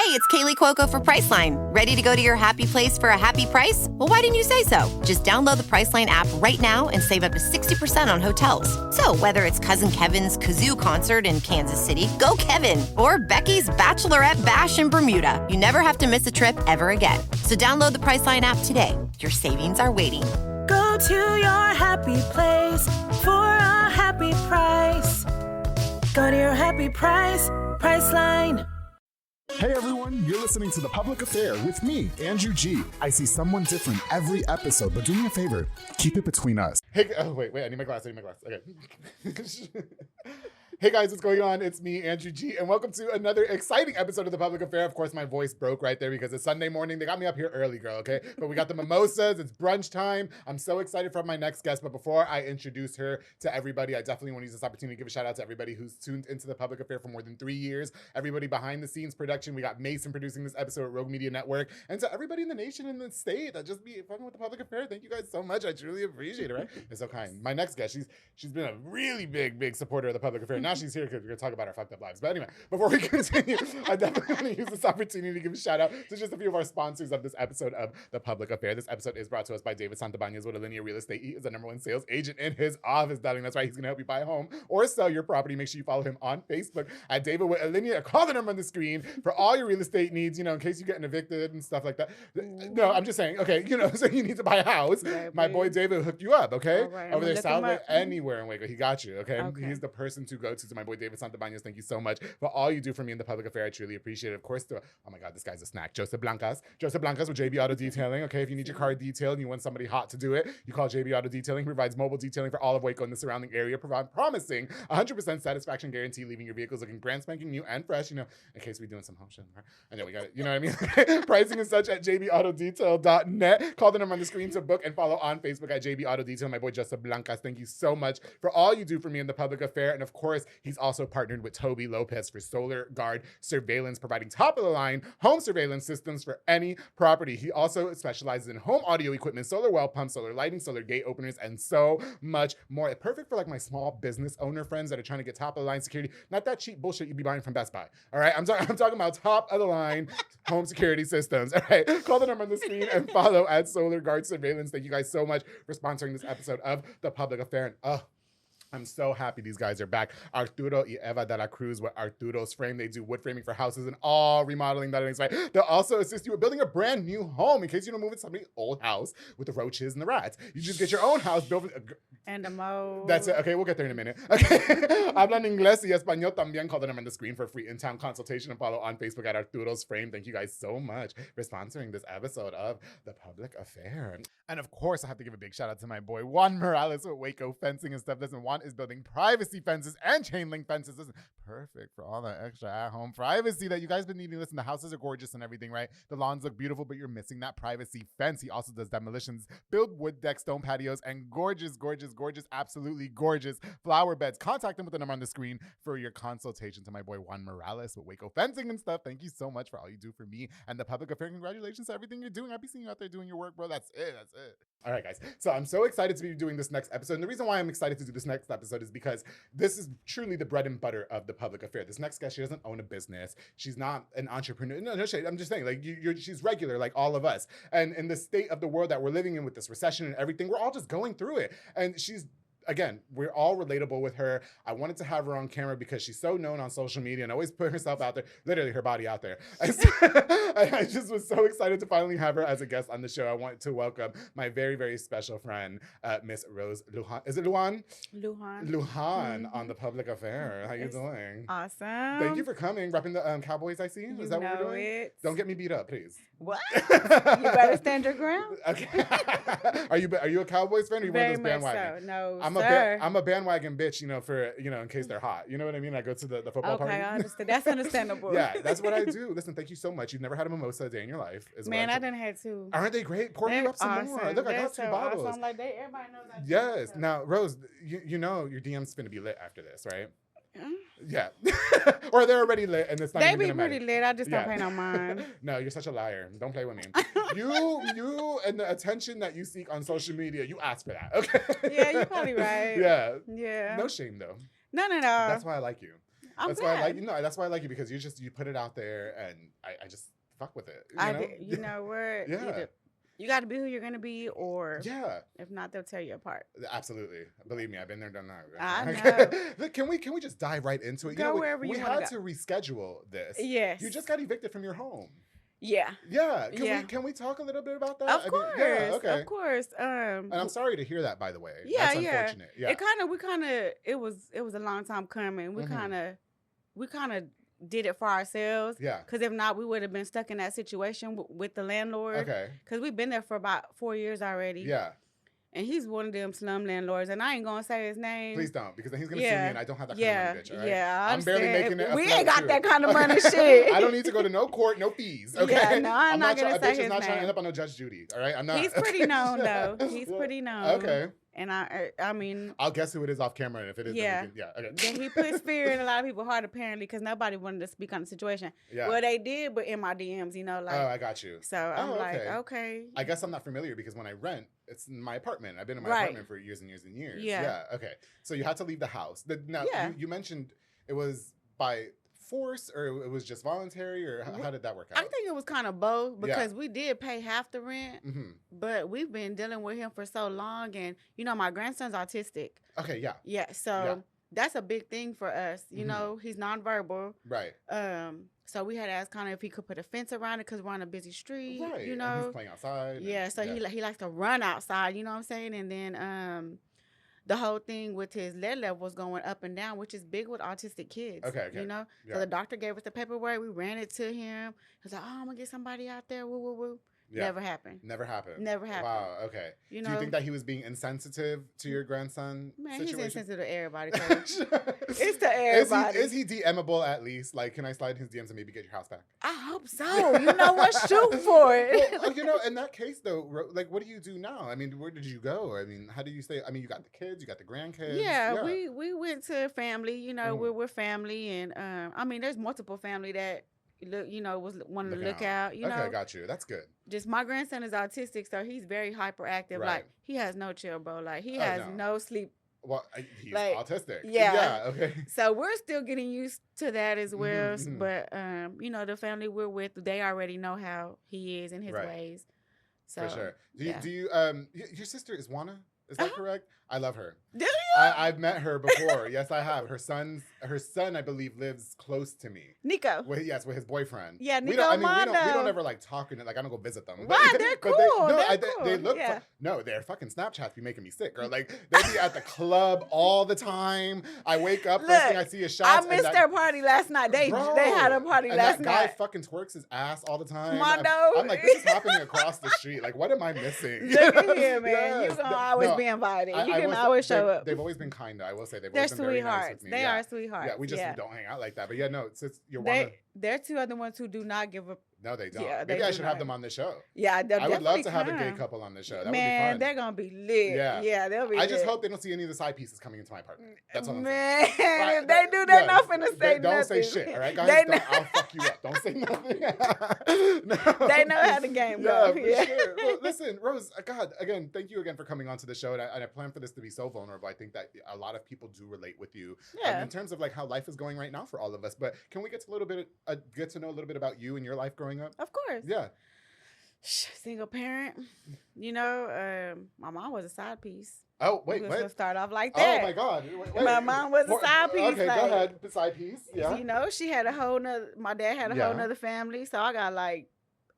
It's Kaylee Cuoco for Priceline. Ready to go to your happy place for a happy price? Well, why didn't you say so? Just download the Priceline app right now and save up to 60% on hotels. So whether it's Cousin Kevin's Kazoo Concert in Kansas City, go Kevin, or Becky's Bachelorette Bash in Bermuda, you never have to miss a trip ever again. So download the Priceline app today. Your savings are waiting. Go to your happy place for a happy price. Go to your happy price, Priceline. Hey everyone, you're listening to The Public Affair with me, Andrew G. I see someone different every episode, but do me a favor, keep it between us. Hey, wait, I need my glass, Okay. Hey guys, what's going on? It's me, Andrew G, and welcome to another exciting episode of The Public Affair. Of course, my voice broke right there because it's Sunday morning. They got me up here early, girl, okay? But we got the mimosas. It's brunch time. I'm so excited for my next guest, but before I introduce her to everybody, I definitely want to use this opportunity to give a shout out to everybody who's tuned into The Public Affair for more than 3 years. Everybody behind the scenes production. We got Mason producing this episode at Rogue Media Network. And to everybody in the nation and the state that just be fucking with The Public Affair, thank you guys so much. I truly appreciate it, right? You're so kind. My next guest, she's been a really big supporter of The Public Affair. Now she's here because we're going to talk about our fucked up lives. But anyway, before we continue, I definitely want to use this opportunity to give a shout out to just a few of our sponsors of this episode of The Public Affair. This episode is brought to us by David Santabanez with Alinea Real Estate. He is the #1 sales agent in his office, darling. That's right. He's going to help you buy a home or sell your property. Make sure you follow him on Facebook at David with Alinea. Call the number on the screen for all your real estate needs, in case you're getting evicted and stuff like that. No, I'm just saying, okay, so you need to buy a house. Yeah, my boy David will hook you up, okay? All right, over there, Southland, anywhere in Waco. He got you, okay? He's the person to go to my boy David Santabanez. Thank you so much for all you do for me in The Public Affair. I truly appreciate it. Of course, oh my God, this guy's a snack. Joseph Blancas with JB Auto Detailing. Okay, if you need your car detailed and you want somebody hot to do it, you call JB Auto Detailing. He provides mobile detailing for all of Waco and the surrounding area, promising 100% satisfaction guarantee, leaving your vehicles looking brand spanking new and fresh, in case we're doing some home shit. I know we got it, you know what I mean? Pricing and such at jbautodetail.net. Call the number on the screen to book and follow on Facebook at JB Auto Detail. My boy Joseph Blancas, thank you so much for all you do for me in The Public Affair. And of course, he's also partnered with Toby Lopez for Solar Guard Surveillance, providing top-of-the-line home surveillance systems for any property. He also specializes in home audio equipment, solar well pumps, solar lighting, solar gate openers, and so much more. Perfect for like my small business owner friends that are trying to get top-of-the-line security. Not that cheap bullshit you'd be buying from Best Buy, all right? I'm talking about top-of-the-line home security systems, all right? Call the number on the screen and follow at Solar Guard Surveillance. Thank you guys so much for sponsoring this episode of The Public Affair. And I'm so happy these guys are back. Arturo y Eva de la Cruz with Arturo's Frame. They do wood framing for houses and all remodeling that is right. They'll also assist you with building a brand new home in case you don't move in somebody's old house with the roaches and the rats. You just get your own house built. And a mold. That's it. Okay, we'll get there in a minute. Okay. Hablan inglés y español también. Call the number on the screen for a free in-town consultation and follow on Facebook at Arturo's Frame. Thank you guys so much for sponsoring this episode of The Public Affair. And of course, I have to give a big shout out to my boy Juan Morales with Waco Fencing and stuff. Listen, Juan is building privacy fences and chain link fences. Listen, perfect for all that extra at-home privacy that you guys been needing. Listen, the houses are gorgeous and everything, right? The lawns look beautiful, but you're missing that privacy fence. He also does demolitions, build wood deck, stone patios, and gorgeous, absolutely gorgeous flower beds. Contact him with the number on the screen for your consultation. To my boy Juan Morales with Waco Fencing and stuff. Thank you so much for all you do for me and The Public Affair. Congratulations to everything you're doing. I'll be seeing you out there doing your work, bro. That's it. All right, guys. So I'm so excited to be doing this next episode. And the reason why I'm excited to do this next episode is because this is truly the bread and butter of The Public Affair. This next guest, she doesn't own a business. She's not an entrepreneur. No shade. I'm just saying, like, she's regular, like all of us. And in the state of the world that we're living in with this recession and everything, we're all just going through it. And again, we're all relatable with her. I wanted to have her on camera because she's so known on social media and always put herself out there, literally her body out there. I just was so excited to finally have her as a guest on the show. I want to welcome my very, very special friend, Miss Rose Lujan. Is it Lujan? Lujan on The Public Affair. How you doing? Awesome. Thank you for coming. Repping the Cowboys, I see. Is that what we're doing? It. Don't get me beat up, please. What? You better stand your ground. Okay. Are you a Cowboys fan or are you one of those bandwagon? So. No, I'm a bandwagon bitch, for in case they're hot. You know what I mean? I go to the football party. Okay, I understand. That's understandable. Yeah, that's what I do. Listen, thank you so much. You've never had a mimosa a day in your life. Man, I didn't have two. Aren't they great? Pour me up some awesome. more. Look, I got two bottles. Awesome. Like everybody knows that. Yes. Now, Rose, you know your DM's finna be lit after this, right? Yeah. Or they're already lit and it's not even gonna matter. They be pretty lit. I just don't pay no mind. No, you're such a liar. Don't play with me. You and the attention that you seek on social media, you ask for that, okay? Yeah, you're probably right. Yeah. Yeah. No shame, though. None at all. That's why I like you. That's why I like that's why I like you, because you put it out there, and I just fuck with it. You know what? Yeah. You got to be who you're gonna be, or if not, they'll tear you apart. Absolutely, believe me, I've been there, done that. I know. Can we just dive right into it? Go wherever you we want had to reschedule this. Yes. You just got evicted from your home. Yeah. Yeah. Can we talk a little bit about that? Of course. Okay. Of course. And I'm sorry to hear that, by the way. Yeah, That's unfortunate. Yeah. It was a long time coming. We kind of did it for ourselves. Yeah. Because if not, we would have been stuck in that situation with the landlord. Okay. Because we've been there for about 4 years already. Yeah. And he's one of them slum landlords, and I ain't gonna say his name. Please don't, because then he's gonna sue me, and I don't have that kind of money, bitch. All right? Yeah, I'm barely making it. We ain't got that kind of money, shit. I don't need to go to no court, no fees. Okay. Yeah, no, I'm not gonna say his name. Not trying to name. end up on no Judge Judy. All right, I'm not. He's pretty known though. He's pretty known. Okay. And I mean, I'll guess who it is off camera, and if it is, then okay. Then he puts fear in a lot of people's heart, apparently, because nobody wanted to speak on the situation. Yeah. Well, they did, but in my DMs, like. Oh, I got you. So I'm like, okay. I guess I'm not familiar, because when I rent, it's in my apartment. I've been in my apartment for years and years and years. Yeah. Okay. So you had to leave the house. Now, you mentioned it was by force, or it was just voluntary, or how did that work out? I think it was kind of both, because we did pay half the rent, but we've been dealing with him for so long, and my grandson's autistic. Okay, yeah. Yeah, so that's a big thing for us. He's nonverbal. Right. So we had to ask kind of if he could put a fence around it, because we're on a busy street. Right. And he's playing outside. Yeah, so he likes to run outside, you know what I'm saying? And then the whole thing with his lead level was going up and down, which is big with autistic kids. Okay. Yeah. So the doctor gave us the paperwork. We ran it to him. He was like, oh, I'm going to get somebody out there. Woo, woo, woo. Yeah. Never happened. Wow, okay. Do you think that he was being insensitive to your grandson? Man, situation? He's insensitive to everybody. It's to everybody. Is he DMable at least? Like, can I slide in his DMs and maybe get your house back? I hope so. You know what? Shoot for it. Well, in that case, though, like, what do you do now? I mean, where did you go? I mean, how do you stay? I mean, you got the kids, you got the grandkids. Yeah. We went to family. We're family. And, there's multiple family that was wanting to look out. Okay, got you. That's good. Just my grandson is autistic, so he's very hyperactive. Right. Like, he has no chill, bro. Like, he has no sleep. Well, he's autistic. Yeah. Okay. So we're still getting used to that as well. But the family we're with, they already know how he is in his ways. So for sure. Do you your sister is Juana? Is that correct? I love her. Do you? I've met her before. Yes, I have. Her son, I believe, lives close to me. Nico. With his boyfriend. Yeah, Nico. We don't ever talk, and I don't go visit them. Wow, they're cool. They look. Their fucking Snapchats be making me sick, girl. Like, they be at the club all the time. I wake up, first thing I see is shots. I missed their party last night. They had a party last night. That guy fucking twerks his ass all the time. Mondo. I'm like, this is happening across the street. Like, what am I missing? Look at here, man. You're gonna always be invited. You can always show up. They've always been kind. I will say they're sweethearts. Very nice with me. They are sweethearts. Yeah, we just don't hang out like that. But they're two other ones who do not give up. No, they don't. Yeah, Maybe I should have them on the show. Yeah, I would love to have a gay couple on the show. That would be fun. They're gonna be lit. Yeah, they'll be. I just hope they don't see any of the side pieces coming into my apartment. That's all I'm saying. Man, if they do, they're not finna say nothing. Don't say shit, all right, guys? I'll fuck you up. Don't say nothing. No. They know how the game goes. Yeah, for sure. Well, listen, Rose. God, again, thank you again for coming onto the show. And I plan for this to be so vulnerable. I think that a lot of people do relate with you in terms of how life is going right now for all of us. But can we get to know a little bit about you and your life growing up? Of course. Yeah. Single parent. My mom was a side piece. Oh, wait, We're what? gonna start off like that. Oh my God. Wait. My mom was a side piece. Okay, go ahead. Side piece. Yeah. She had my dad had a whole nother family. So I got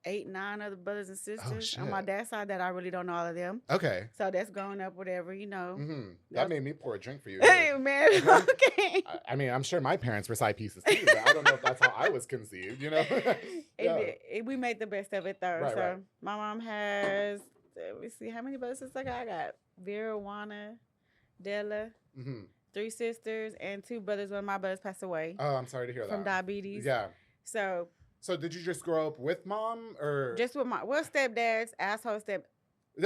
8, 9 other brothers and sisters on my dad's side that I really don't know all of them. Okay. So that's growing up, whatever, That made me pour a drink for you. Hey, man. Okay. I mean, I'm sure my parents were side pieces too, but I don't know if that's how I was conceived, We made the best of it, though. Right. My mom has, let me see, how many brothers and sisters I got? Vera, Juana, Della, 3 sisters, and 2 brothers. One of my brothers passed away. Oh, I'm sorry to hear that. From diabetes. Yeah. So did you just grow up with mom or? Just with my stepdad's asshole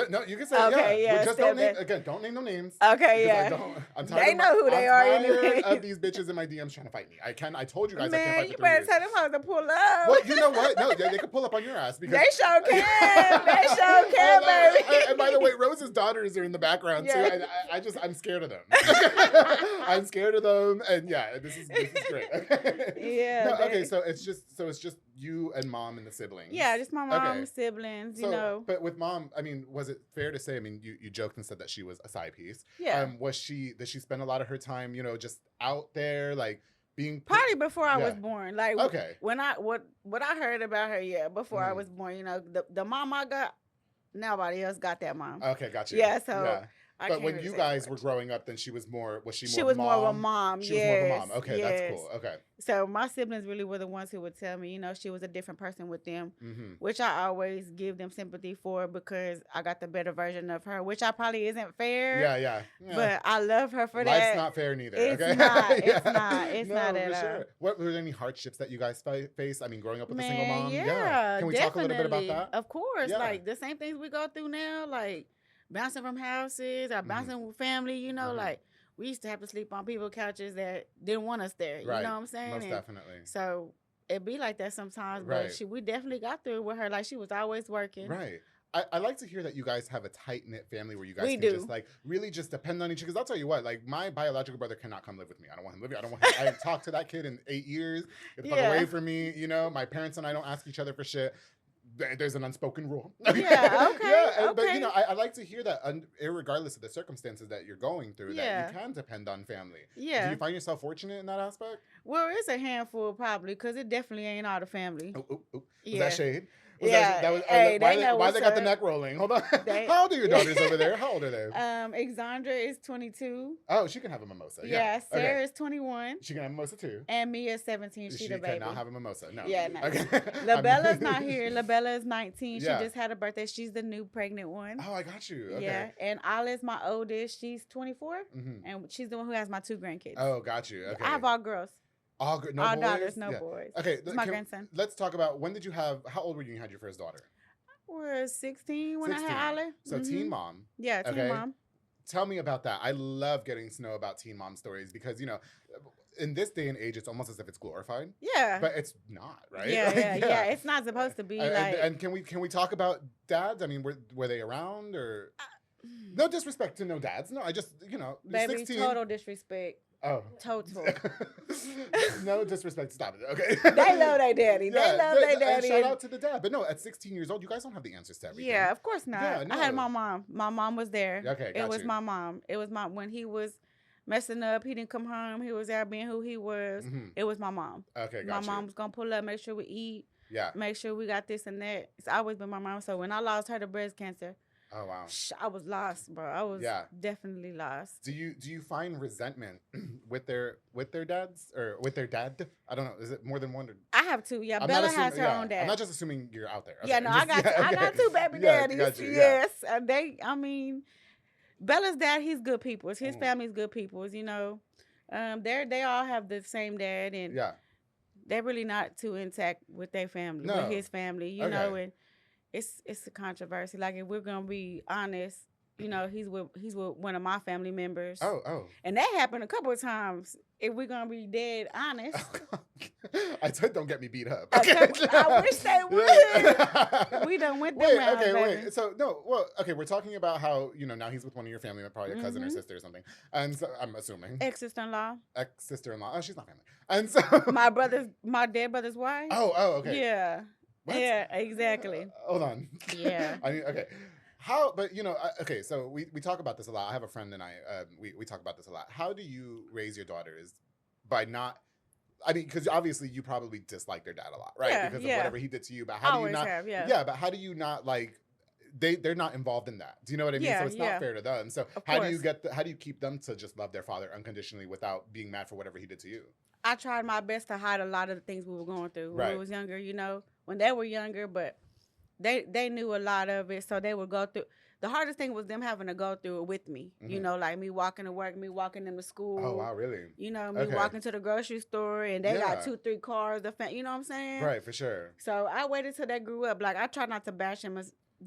No, you can say Okay, yeah, Just don't name stepdad. don't name no names. Okay, Because yeah. I'm tired They of know who they are I'm tired anyway. of these bitches in my DMs trying to fight me. I told you guys I can't Man, fight you for 3 better years. tell them how to pull up. Well, you know what? No, they could pull up on your ass because They sure can. They sure can, baby. And by the way, Rose's daughters are in the background too. Yeah. And I'm scared of them. I'm scared of them, and yeah, this is great. Okay. Yeah. No, okay, they- so it's just you and mom and the siblings. Yeah, just my mom, Okay. siblings, So, you know. but with mom, I mean, was it fair to say? I mean, you joked and said that she was a side piece. Yeah. Did she spend a lot of her time, just out there, like being Probably before I was Yeah. born. Like Okay. when what I heard about her, yeah, before I Mhm. was born, you know, the mom I got, nobody else got that mom. Okay, got you. Yeah, so I But can't when really you say guys too were much. growing up, then she was more She was mom? more of a mom. She was yes, more of a mom. Okay, yes. that's cool. Okay. So my siblings really were the ones who would tell me, you know, she was a different person with them, Mm-hmm. which I always give them sympathy for because I got the better version of her, which I probably isn't fair. Yeah. But I love her for Life's that. not fair neither. It's Okay. not. It's Yeah. not. It's No, not for at all. sure. What were there any hardships that you guys faced? I mean, growing up with a single Man, mom. yeah. Can we talk a little bit about definitely. that? Of course. Yeah. Like the same things we go through now, like bouncing from houses or bouncing with family, you know, Mhm. like we used to have to sleep on people's couches that didn't want us there. You Right. know what I'm saying? Most And definitely. so it be like that sometimes, Right. but we definitely got through it with her. Like she was always working. Right. I like to hear that you guys have a tight knit family where you guys We can do. just like really just depend on each other. Because I'll tell you what, like my biological brother cannot come live with me. I don't want him living. I haven't talked to that kid in 8 years. Get the fuck Yeah. away from me. You know, my parents and I don't ask each other for shit. There's an unspoken rule. Yeah, okay, Yeah, but you okay. know, I like to hear that, regardless of the circumstances that you're going through, Yeah. that you can depend on family. Yeah. Do you find yourself fortunate in that aspect? Well, it's a handful probably because it definitely ain't all the family. Oh. Was Yeah. that shade? Was Yeah. that was, Hey, they know why what's they got the up. neck rolling? Hold on. They- How old are your daughters over there? How old are they? Exandra is 22. Oh, she can have a mimosa. Yeah, Sarah Okay. is 21. She can have a mimosa too. And Mia is 17. She the baby. cannot have a mimosa. No. Yeah, no. Okay. LaBella's not here. LaBella is 19. Yeah. She just had a birthday. She's the new pregnant one. Oh, I got you. Okay. Yeah. And Alice, my oldest, she's 24. Mhm. And she's the one who has my 2 grandkids. Oh, got you. Okay. I have all girls. all good. No all boys. daughters, no Yeah. boys. Okay. It's my grandson. Let's talk about when did you have? How old were you when you had your first daughter? We're 16 when 16. I had Olive. So teen mom. Yeah, teen Okay. mom. Tell me about that. I love getting to know about teen mom stories because in this day and age, it's almost as if it's glorified, Yeah. but it's not, right? Yeah, Like, yeah. It's not supposed to be like. and can we talk about dads? I mean, were they around or? No disrespect to no dads. No, I just you're Baby, 16. total disrespect. Oh. Total. No disrespect. Stop it. Okay. They love their daddy. They love their daddy. Shout out to the dad. But no, at 16 years old, you guys don't have the answers to everything. Yeah, of course not. Yeah, I had no. my mom. My mom was there. Okay, It got was you. my mom. It was when he was messing up. He didn't come home. He was out being who he was. Mhm. It was my mom. Okay, My got you. mom was gonna pull up, make sure we eat, Yeah. make sure we got this and that. It's always been my mom. So when I lost her to breast cancer, Oh wow. I was lost, bro. I was Yeah. definitely lost. Do you find resentment with their dads or with their dad? I don't know. Is it more than one? Or, I have two. Yeah, I'm not Bella assuming- has her yeah, own dad. I'm not just assuming you're out there. Yeah, Okay, no, just- I got I got two baby Yeah, daddies. got you, yeah. Yes, I mean, Bella's dad, he's good people. His Mm. family's good people. They all have the same dad, and Yeah. they're really not too intact with their family, No. with his family. You know, Okay. and it's a controversy. Like if we're gonna be honest, he's with one of my family members. Oh. And that happened a couple of times. If we're gonna be dead honest. I said don't get me beat up. I Okay. wish they would. Yeah. We done went them Wait, rounds, okay, baby. wait. So no, well, okay, we're talking about how now he's with one of your family, probably a cousin or Mhm. sister or something, and so I'm assuming Ex-sister-in-law. ex sister-in-law. Oh, she's not family, and so My dead brother's wife. Oh, okay. Yeah. What? Yeah, exactly. Hold on. Yeah. I mean, okay. How? But okay. So we talk about this a lot. I have a friend and I we talk about this a lot. How do you raise your daughters by not? I mean, because obviously you probably dislike their dad a lot, right? Yeah, because of yeah. whatever he did to you. But how do you Always not? have, yeah. Yeah, but how do you not like? They're not involved in that. Do you know what I mean? Yeah, So it's yeah. not fair to them. So Of how do you course. how do you keep them to just love their father unconditionally without being mad for whatever he did to you? I tried my best to hide a lot of the things we were going through when Right. we was younger, when they were younger, but they knew a lot of it, so they would go through. The hardest thing was them having to go through it with me, Mhm. Like me walking to work, me walking them to school. Oh wow, really? Me Okay. walking to the grocery store, and they got Yeah. 2-3 cars. You know what I'm saying? Right, for sure. So I waited till they grew up. Like I try not to bash them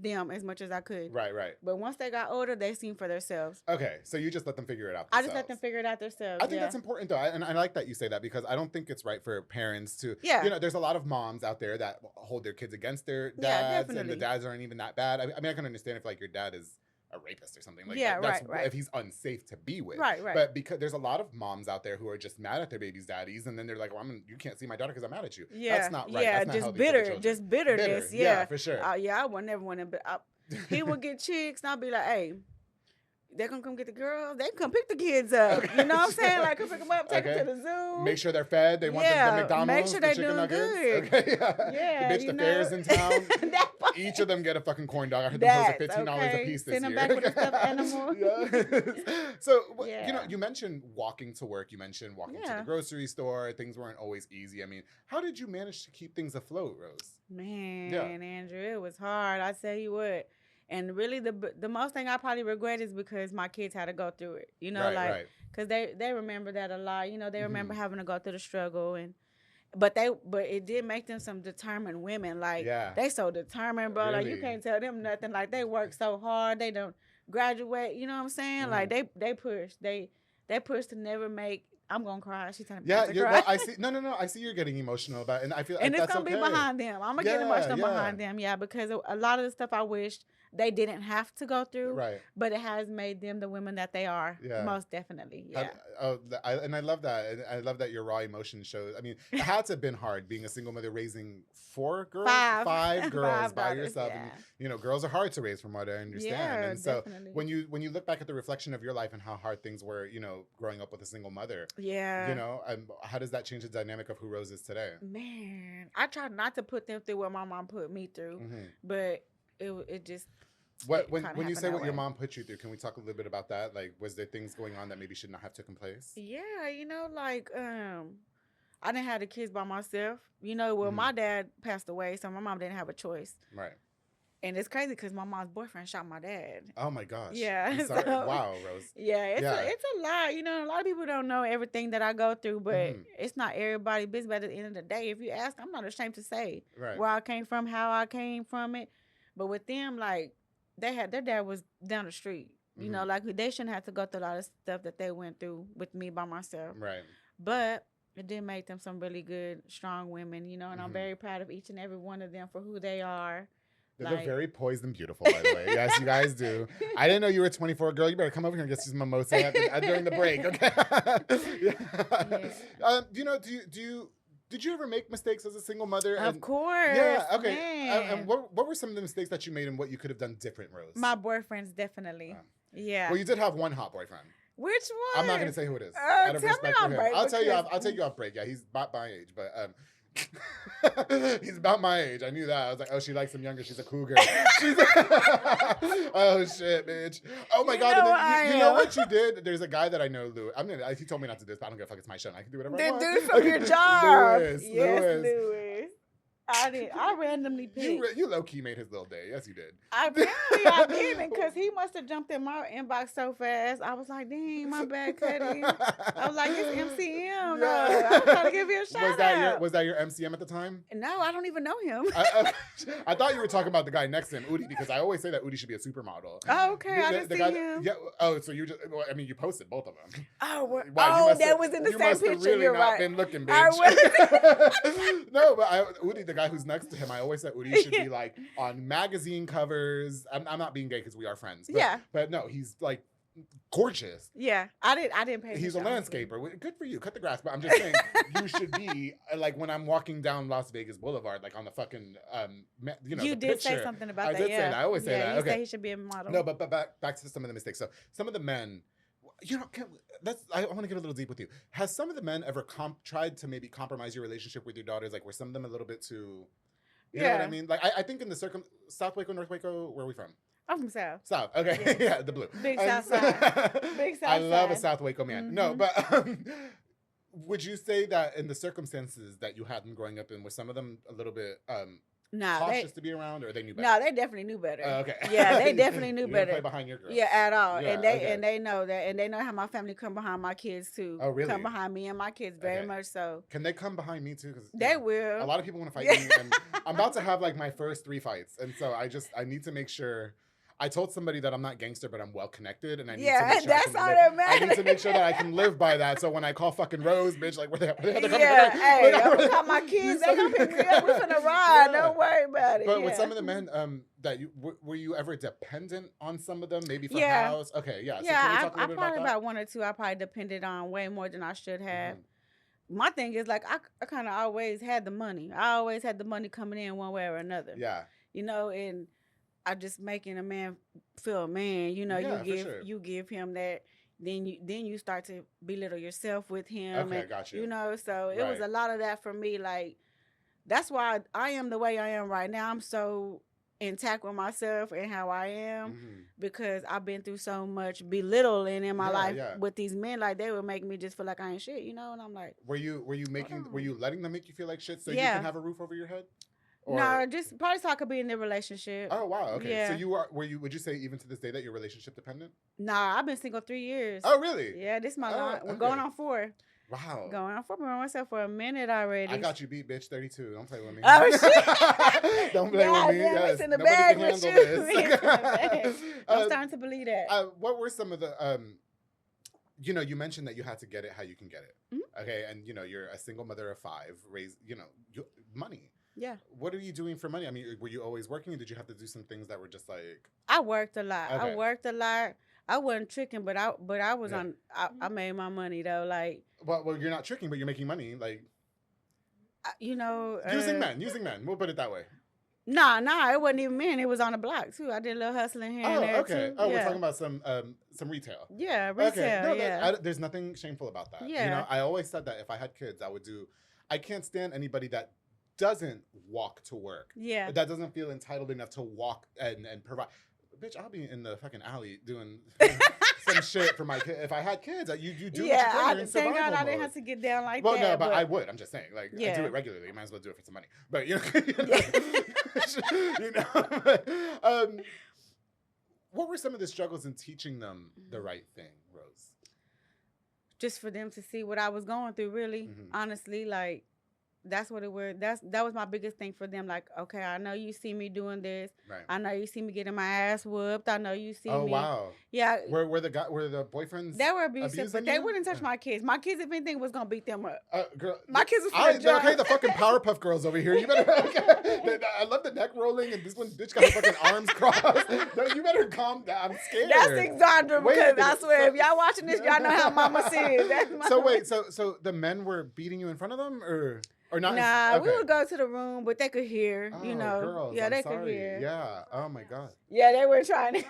them as much as I could. Right. But once they got older, they seen for themselves. Okay, so you just let them figure it out I themselves. just let them figure it out themselves. I think that's important, though. And I like that you say that because I don't think it's right for parents to, there's a lot of moms out there that hold their kids against their dads, and the dads aren't even that bad. I mean, I can understand if, like, your dad is a rapist or something. Like, that's if he's unsafe to be with. Right. But because there's a lot of moms out there who are just mad at their baby's daddies, and then they're like, well, you can't see my daughter because I'm mad at you. Yeah. That's not right. Yeah, that's not just bitter. Just bitterness. Bitter. Yeah, for sure. I would never want to. He would get chicks, and I'd be like, hey, they're going to come get the girls. They can come pick the kids up. You know what I'm saying? Like, come pick them up, take them to the zoo. Make sure they're fed. They want the McDonald's, make sure they're doing nuggets. Good. Okay, yeah. The fairs in town. Each of them get a fucking corn dog. I heard those are $15 a piece this year. Send them back with a stuffed animal. So, you mentioned walking to work. You mentioned walking to the grocery store. Things weren't always easy. I mean, how did you manage to keep things afloat, Rose? Man, Andrew, it was hard. I tell you what. And really, the most thing I probably regret is because my kids had to go through it. You know, because they remember that a lot. You know, they remember having to go through the struggle, but it did make them some determined women. Like they so determined, bro. Really? Like you can't tell them nothing. Like they work so hard, they don't graduate. You know what I'm saying? Like they push to never make. I'm gonna cry. She's telling me to cry. Well, I see. No. I see you're getting emotional about it, and I feel. And it's gonna be behind them. I'm gonna get emotional behind them. Yeah, because a lot of the stuff I wished they didn't have to go through. Right. But it has made them the women that they are. Yeah. Most definitely. Yeah. I love that. And I love that your raw emotion shows. I mean, it had to have been hard being a single mother raising five girls by yourself. Yeah. And girls are hard to raise, from what I understand. Yeah, and so definitely. when you look back at the reflection of your life and how hard things were, growing up with a single mother. Yeah. How does that change the dynamic of who Rose is today? Man, I tried not to put them through what my mom put me through, but it just. When you say what your mom put you through, can we talk a little bit about that? Like, was there things going on that maybe should not have taken place? Yeah, I didn't have the kids by myself. My dad passed away, so my mom didn't have a choice. Right. And it's crazy because my mom's boyfriend shot my dad. Oh my gosh. Yeah. I'm sorry. Wow, Rose. Yeah, it's a lot. A lot of people don't know everything that I go through, but it's not everybody's business. But at the end of the day, if you ask, I'm not ashamed to say where I came from, how I came from it. But with them, like, their dad was down the street. They shouldn't have to go through a lot of stuff that they went through with me by myself. Right. But it did make them some really good, strong women, and I'm very proud of each and every one of them for who they are. They're very poised and beautiful, by the way. Yes, you guys do. I didn't know you were 24, girl. You better come over here and get some mimosa during the break, okay? Did you ever make mistakes as a single mother? Of course. Yeah, okay. And what were some of the mistakes that you made and what you could have done different, Rose? My boyfriends, definitely. Yeah. Well, you did have one hot boyfriend. Which one? I'm not going to say who it is. Out of respect for him. I'll tell you off break. Yeah, he's about my age, but he's about my age. I knew that. I was like, oh, she likes him younger. She's a cougar. Oh shit, bitch. Oh my god. And then, you know what you did? There's a guy that I know, Lou. He told me not to do this, but I don't give a fuck. It's my show. I can do whatever I want. Then do it from your job. Lewis. I randomly picked. You low key made his little day. Yes, you did. Apparently I didn't, because he must have jumped in my inbox so fast. I was like, dang, my bad, Cuddy. I was like, it's MCM. Yeah. I was trying to give you a shout out. Was that your MCM at the time? No, I don't even know him. I thought you were talking about the guy next to him, Udi, because I always say that Udi should be a supermodel. Oh, okay. I didn't see him. Yeah. Oh, so you just, you posted both of them. Oh, that was in the same picture. Really You're not right. Been looking, bitch. No, but Udi, the guy who's next to him, I always said Udi should be like on magazine covers. I'm not being gay because we are friends. But, but no, he's like gorgeous. Yeah, I didn't pay attention. He's a landscaper. Good for you. Cut the grass. But I'm just saying, you should be like when I'm walking down Las Vegas Boulevard, like on the fucking, You did say something about that. I did say that. I always say that. You say he should be a model. No, but back to some of the mistakes. So some of the men. I want to get a little deep with you. Has some of the men ever tried to maybe compromise your relationship with your daughters? Like, were some of them a little bit too? You know what I mean? Like, I think in the South Waco, North Waco, where are we from? I'm from South. South, okay. Yeah, the blue. Big South side. Big South I love a South Waco man. No, but would you say that in the circumstances that you had them growing up in, were some of them a little bit cautious to be around, or they knew better? No, they definitely knew better. Okay. Yeah, they definitely knew you better. Play behind your girls. Yeah, at all. Yeah, And they know that, and they know how my family come behind my kids too. Oh, really? Come behind me and my kids very much so. Can they come behind me too? Because they will. A lot of people want to fight me, and I'm about to have like my first 3 fights, and so I need to make sure. I told somebody that I'm not gangster, but I'm well connected, and I need to make sure that's all that matters. I need to make sure that I can live by that. So when I call fucking Rose, bitch, like where they hey, I'm gonna call my kids. They gonna pick me up. We're finna ride. Don't worry about it. But with some of the men, that you were you ever dependent on some of them, maybe for house? Okay, yeah. So can we talk a little bit probably about 1 or 2. I probably depended on way more than I should have. My thing is like I kind of always had the money. I always had the money coming in one way or another. Yeah. And I just making a man feel a man. You give him that. Then you start to belittle yourself with him. Okay, got you. So it was a lot of that for me. Like that's why I am the way I am right now. I'm so intact with myself and how I am because I've been through so much belittling in my life with these men. Like they would make me just feel like I ain't shit, And I'm like, were you letting them make you feel like shit so you can have a roof over your head? Or... No, just probably so I could be in the relationship. Oh wow, okay. Yeah. So would you say even to this day that you're relationship dependent? Nah, I've been single 3 years. Oh really? Yeah, this is my line. We're going on 4. Wow. Going on 4 by myself for a minute already. I got you beat, bitch. 32. Don't play with me. Oh shit! Don't play with me. Yes. In the bag with you. I'm starting to believe that. What were some of the you mentioned that you had to get it how you can get it. Okay, and you're a single mother of 5, raised money. Yeah. What are you doing for money? I mean, were you always working, or did you have to do some things that were just like? I worked a lot. Okay. I wasn't tricking, but I was on. I made my money though. Like. Well, you're not tricking, but you're making money. Like. Using men. We'll put it that way. Nah, it wasn't even men. It was on the block too. I did a little hustling here and there okay. too. Oh, we're talking about some retail. Yeah, retail. Okay. No, there's nothing shameful about that. Yeah. I always said that if I had kids, I would do. I can't stand anybody that doesn't walk to work. Yeah. That doesn't feel entitled enough to walk and provide. Bitch, I'll be in the fucking alley doing some shit for my kids. If I had kids, you do. Yeah, thank God I didn't have to get down like that. Well, no, but I would. I'm just saying, like, I do it regularly. You might as well do it for some money. But what were some of the struggles in teaching them the right thing, Rose? Just for them to see what I was going through, really, honestly, like. That's what it was. That was my biggest thing for them. Like, okay, I know you see me doing this. Right. I know you see me getting my ass whooped. I know you see me. Oh wow. Yeah. Were the boyfriends? They were abusive, but they wouldn't touch my kids. My kids, if anything, was gonna beat them up. Girl, my kids was okay. The fucking Powerpuff Girls over here. You better. Okay. I love the neck rolling, and this one bitch got her fucking arms crossed. You better calm down. I'm scared. That's Exandra because I swear, if y'all watching this, y'all know how Mama sees. So wait, so the men were beating you in front of them, or not? Nah, we would go to the room, but they could hear. Oh, girls, yeah, they could hear. Yeah. Oh my God. Yeah, they were trying to.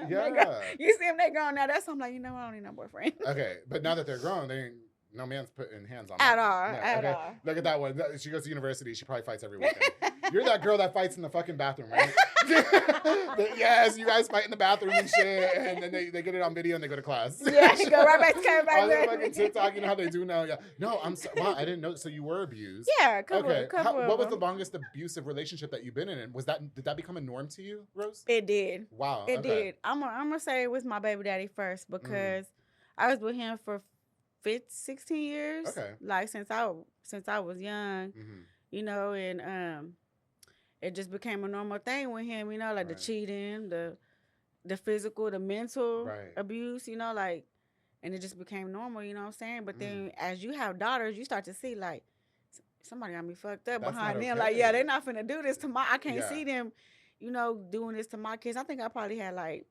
Yeah. You see them, they grown now. That's something like, I don't need no boyfriend. Okay, but now that they're grown, they ain't. No man's putting hands on at them. all. No, at all. Look at that one. She goes to university. She probably fights every weekend. You're that girl that fights in the fucking bathroom, right? Yes, you guys fight in the bathroom and shit, and then they get it on video and they go to class. Yeah, they go right back to all that fucking TikTok, you know how they do now. Yeah. No, wow, I didn't know. So you were abused. Yeah, what was the longest abusive relationship that you've been in? Did that become a norm to you, Rose? It did. Wow. It did. I'm gonna say it was my baby daddy first because I was with him for 16 years. Okay. Like since I was young, and it just became a normal thing with him, like the cheating, the physical, the mental abuse, and it just became normal, you know what I'm saying? But then as you have daughters, you start to see like somebody got me fucked up behind them. Like, yeah, they're not finna do this to I can't see them, doing this to my kids. I think I probably had like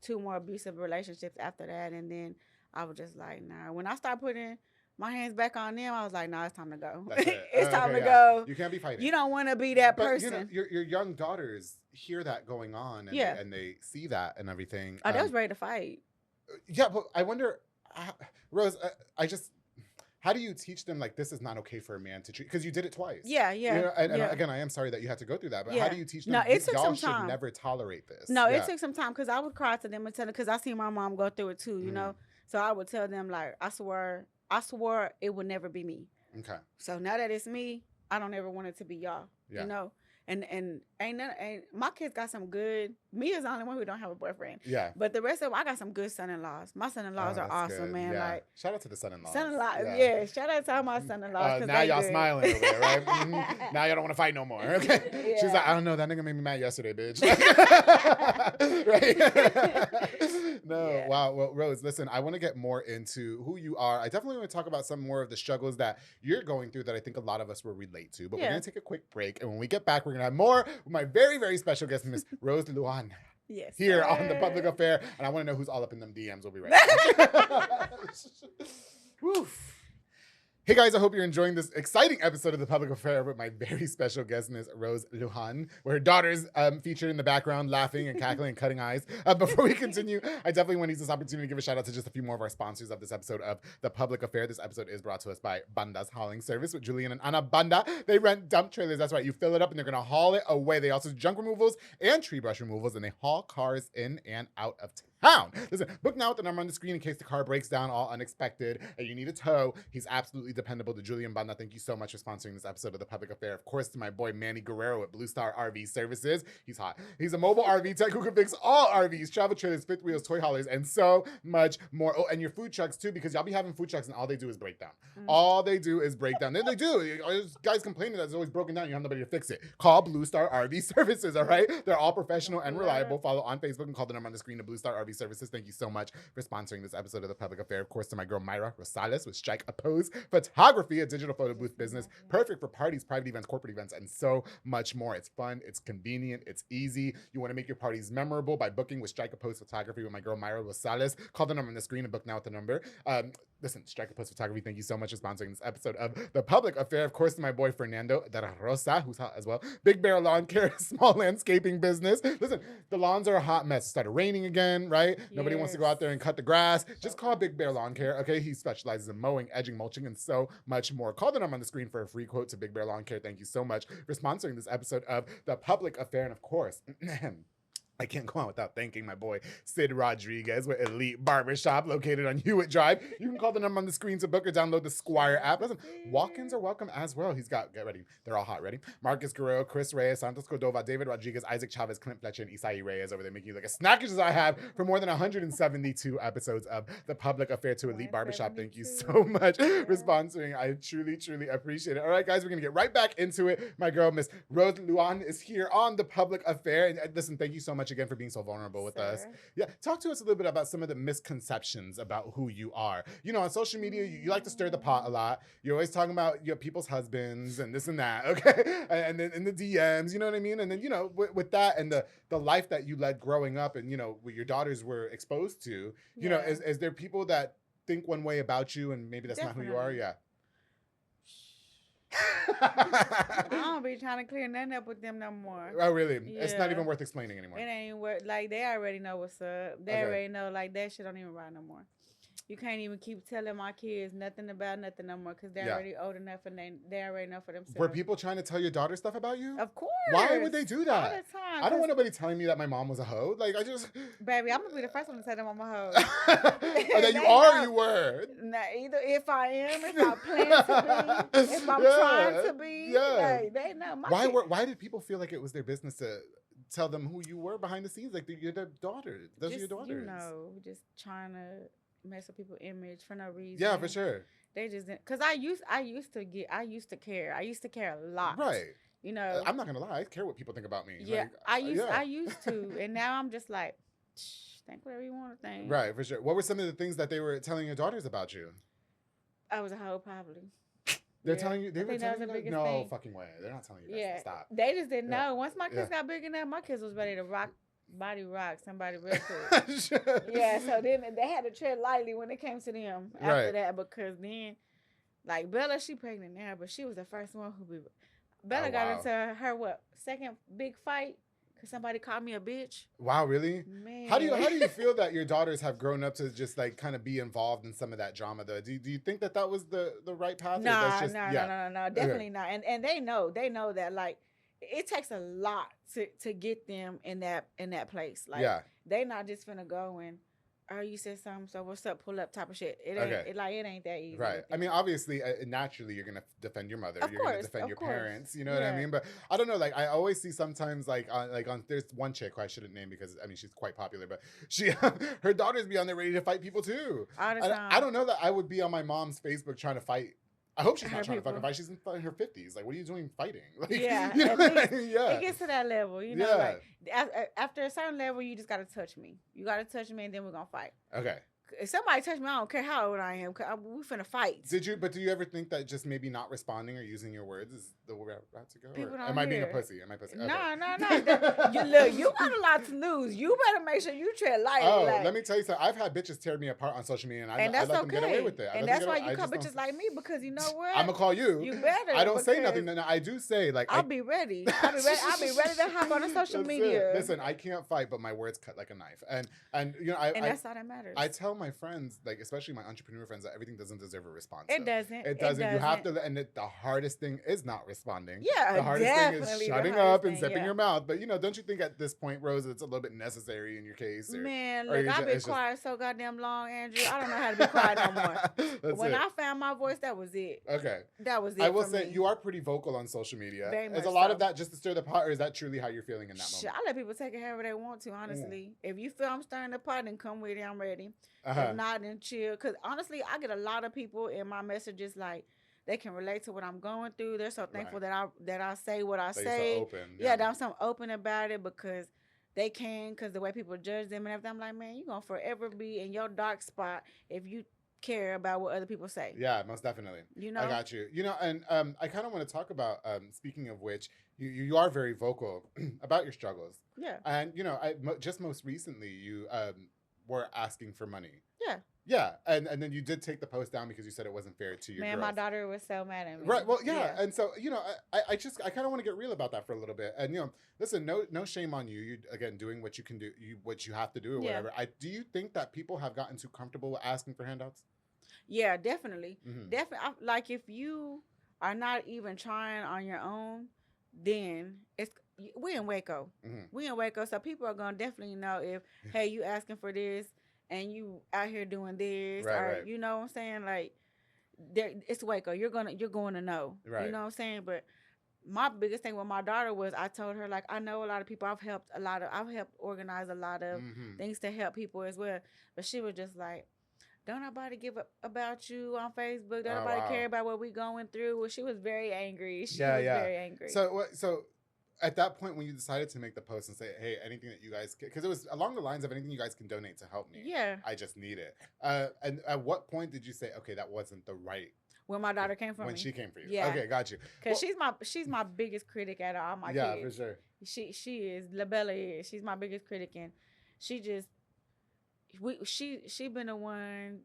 2 more abusive relationships after that, and then I was just like, nah. When I started putting my hands back on them, I was like, nah, it's time to go. It's time to go. You can't be fighting. You don't want to be that person. Your young daughters hear that going on, and they see that and everything. They was ready to fight. Yeah, but I wonder, Rose, how do you teach them, like, this is not okay for a man to treat? Because you did it twice. Yeah. And again, I am sorry that you had to go through that, but how do you teach them, y'all should never tolerate this? No, it took some time because I would cry to them and tell them, because I seen my mom go through it too, you know? So I would tell them, like, I swore it would never be me. Okay. So now that it's me, I don't ever want it to be y'all, And my kids got some good. Mia's the only one who don't have a boyfriend. Yeah. But the rest of them, I got some good son-in-laws. My son-in-laws are awesome, good. man. Yeah. Like shout out to the son-in-laws. Yeah. Shout out to all my son-in-laws. Now y'all good. smiling over there, right? Mm-hmm. Now y'all don't want to fight no more. Okay. Yeah. She's like, I don't know. That nigga made me mad yesterday, bitch. Right? No. Yeah. Wow. Well, Rose, listen, I want to get more into who you are. I definitely want to talk about some more of the struggles that you're going through that I think a lot of us will relate to. But we're going to take a quick break. And when we get back, we're going to have more with my very, very special guest, Miss Rose Lujan. Yes. Here on The Public Affair. And I want to know who's all up in them DMs. We'll be right back. Woof. Hey guys, I hope you're enjoying this exciting episode of The Public Affair with my very special guest, Miss Rose Lujan, where her daughter's featured in the background, laughing and cackling and cutting eyes. Before we continue, I definitely want to use this opportunity to give a shout out to just a few more of our sponsors of this episode of The Public Affair. This episode is brought to us by Banda's Hauling Service with Julian and Ana Banda. They rent dump trailers. That's right. You fill it up and they're going to haul it away. They also do junk removals and tree brush removals, and they haul cars in and out of town. Listen, book now with the number on the screen in case the car breaks down all unexpected and you need a tow. He's absolutely dependable. To Julian Banda, thank you so much for sponsoring this episode of The Public Affair. Of course, to my boy Manny Guerrero at Blue Star RV Services. He's hot. He's a mobile RV tech who can fix all RVs, travel trailers, fifth wheels, toy haulers, and so much more. Oh, and your food trucks too, because y'all be having food trucks and all they do is break down. All they do is break down. They do. There's guys complaining that it's always broken down. You have nobody to fix it. Call Blue Star RV Services, all right? They're all professional and reliable. Follow on Facebook and call the number on the screen to Blue Star RV Services. Thank you so much for sponsoring this episode of The Public Affair. Of course, to my girl Myra Rosales with Strike a Pose Photography, a digital photo booth business, perfect for parties, private events, corporate events, and so much more. It's fun, it's convenient, it's easy. You want to make your parties memorable by booking with Strike a Pose Photography with my girl Myra Rosales. Call the number on the screen and book now with the number. Listen, Strike a Pose Photography, thank you so much for sponsoring this episode of The Public Affair. Of course, to my boy Fernando de la Rosa, who's hot as well. Big Bear Lawn Care, small landscaping business. Listen, the lawns are a hot mess. It started raining again, right? Yes. Nobody wants to go out there and cut the grass. Just call Big Bear Lawn Care, okay? He specializes in mowing, edging, mulching, and so much more. Call the number on the screen for a free quote to Big Bear Lawn Care. Thank you so much for sponsoring this episode of The Public Affair. And of course, I can't go on without thanking my boy Sid Rodriguez with Elite Barbershop located on Hewitt Drive. You can call the number on the screen to book or download the Squire app. Listen, walk-ins are welcome as well. He's got, get ready, they're all hot, ready? Marcus Guerrero, Chris Reyes, Santos Cordova, David Rodriguez, Isaac Chavez, Clint Fletcher, and Isai Reyes over there making you look as snackish as I have for more than 172 episodes of The Public Affair to Elite Barbershop. Thank you so much for sponsoring. I truly, truly appreciate it. All right, guys, we're going to get right back into it. My girl, Miss Rose Lujan, is here on The Public Affair. And listen, thank you so much again for being so vulnerable with us. Yeah, talk to us a little bit about some of the misconceptions about who you are. You know, on social media, you like to stir the pot a lot. You're always talking about your people's husbands and this and that, okay? And then in the DMs, you know what I mean? And then, you know, with that and the life that you led growing up and, you know, what your daughters were exposed to, you know, is there people that think one way about you and maybe that's not who you are? Yeah. I don't be trying to clear nothing up with them no more. Oh, really? Yeah. It's not even worth explaining anymore. It ain't worth, like, they already know what's up. They already know, like, that shit don't even ride no more. You can't even keep telling my kids nothing about nothing no more because they're already old enough and they already know for themselves. Were people trying to tell your daughter stuff about you? Of course. Why would they do that? All the time. I don't want nobody telling me that my mom was a hoe. Like, I just... Baby, I'm going to be the first one to say that I'm a hoe. Or that you are or you were? Nah, either if I am, if I plan to be, if I'm trying to be. Yeah. Hey, they know. Why did people feel like it was their business to tell them who you were behind the scenes? Like, you're their daughter. Those are your daughters. You know, just trying to mess with people's image for no reason. Yeah, for sure. They just didn't, cause I used to care. I used to care a lot. Right. You know. I'm not gonna lie. I care what people think about me. Yeah. Like, I used to, and now I'm just like, think whatever you want to think. Right, for sure. What were some of the things that they were telling your daughters about you? I was a hoe, probably. They're telling you. They were telling you. The no thing. Fucking way. They're not telling you that. Yeah. Stop. They just didn't know. Once my kids got big enough, my kids was ready to rock somebody real quick. Yeah, so then they had to tread lightly when it came to them after that, because then, like, Bella, she pregnant now, but she was the first one Bella got into her second big fight because somebody called me a bitch. Wow, really? Man. How do you feel that your daughters have grown up to just like kind of be involved in some of that drama though? Do you think that was the right path? No, definitely not. And they know that, like, it takes a lot to get them in that place. Like, they not just finna go and oh, you said something, so what's up, pull up type of shit. It Okay. ain't that easy. Right. I mean, obviously, naturally, you're gonna defend your mother. You're gonna defend your parents. You know what I mean? But I don't know. Like, I always see sometimes, like on there's one chick who I shouldn't name because I mean she's quite popular, but she her daughters be on there ready to fight people too. All the time. I don't know that I would be on my mom's Facebook trying to fight. I hope she's not trying to fucking fight. She's in her 50s. Like, what are you doing fighting? Like, yeah, you know at least it gets to that level. You know, like after a certain level, you just gotta touch me. You gotta touch me, and then we're gonna fight. Okay. If somebody touch me, I don't care how old I am. We finna fight. But do you ever think that just maybe not responding or using your words is the route to go? People am I being a pussy? Am I pussy? Okay. No. You got a lot to lose. You better make sure you tread lightly. Oh, let me tell you something. I've had bitches tear me apart on social media, and I let them get away with it. And that's why you call bitches like me, because you know what? I'm gonna call you. You better. I don't say nothing. No, I do say like I'll be ready. I'll be ready to hop on the social media. Listen, I can't fight, but my words cut like a knife, and you know, that's all that matters. I tell my friends, like especially my entrepreneur friends, that everything doesn't deserve a response. It doesn't. You have to, and the hardest thing is not responding. Yeah, the hardest thing is shutting up and zipping yeah. your mouth. But you know, don't you think at this point, Rose, it's a little bit necessary in your case? Man, look, I've been quiet so goddamn long, Andrew. I don't know how to be quiet no more. When I found my voice, that was it. Okay, that was it. I will say you are pretty vocal on social media. Very much is a lot of that just to stir the pot, or is that truly how you're feeling in that moment? I let people take it however they want to. Honestly, if you feel I'm stirring the pot, then come with it. I'm ready. If not, then chill. Because honestly, I get a lot of people in my messages like they can relate to what I'm going through. They're so thankful that I say what I say. So open. That I'm so open about it because they can. Because the way people judge them and everything, I'm like, man, you're gonna forever be in your dark spot if you care about what other people say. Yeah, most definitely. You know, I got you. You know, and I kind of want to talk about. Speaking of which, you are very vocal about your struggles. Yeah. And you know, just most recently you were asking for money. Yeah. Yeah, and then you did take the post down because you said it wasn't fair to your girls. My daughter was so mad at me. Right. Well, yeah. And so you know, I kind of want to get real about that for a little bit. And you know, listen, no shame on you. You again doing what you can do, what you have to do or whatever. Do you think that people have gotten too comfortable with asking for handouts? Yeah, definitely. Definitely. Like if you are not even trying on your own, then we in Waco. We in Waco, so people are gonna definitely know if hey, you asking for this. And you out here doing this, right. You know what I'm saying? Like, it's Waco. You're going to know. Right. You know what I'm saying? But my biggest thing with my daughter was I told her like I know a lot of people. I've helped organize a lot of things to help people as well. But she was just like, don't nobody give up about you on Facebook. Don't nobody care about what we going through. Well, she was very angry. She was very angry. So. At that point, when you decided to make the post and say, "Hey, anything that you guys," because it was along the lines of anything you guys can donate to help me. Yeah, I just need it. And at what point did you say, "Okay, that wasn't the right"? When my daughter came from when me. She came for you. Yeah. Okay, got you. Because she's my biggest critic out of all my kids. Yeah, for sure. She is. LaBella is. She's my biggest critic, and she just she been the one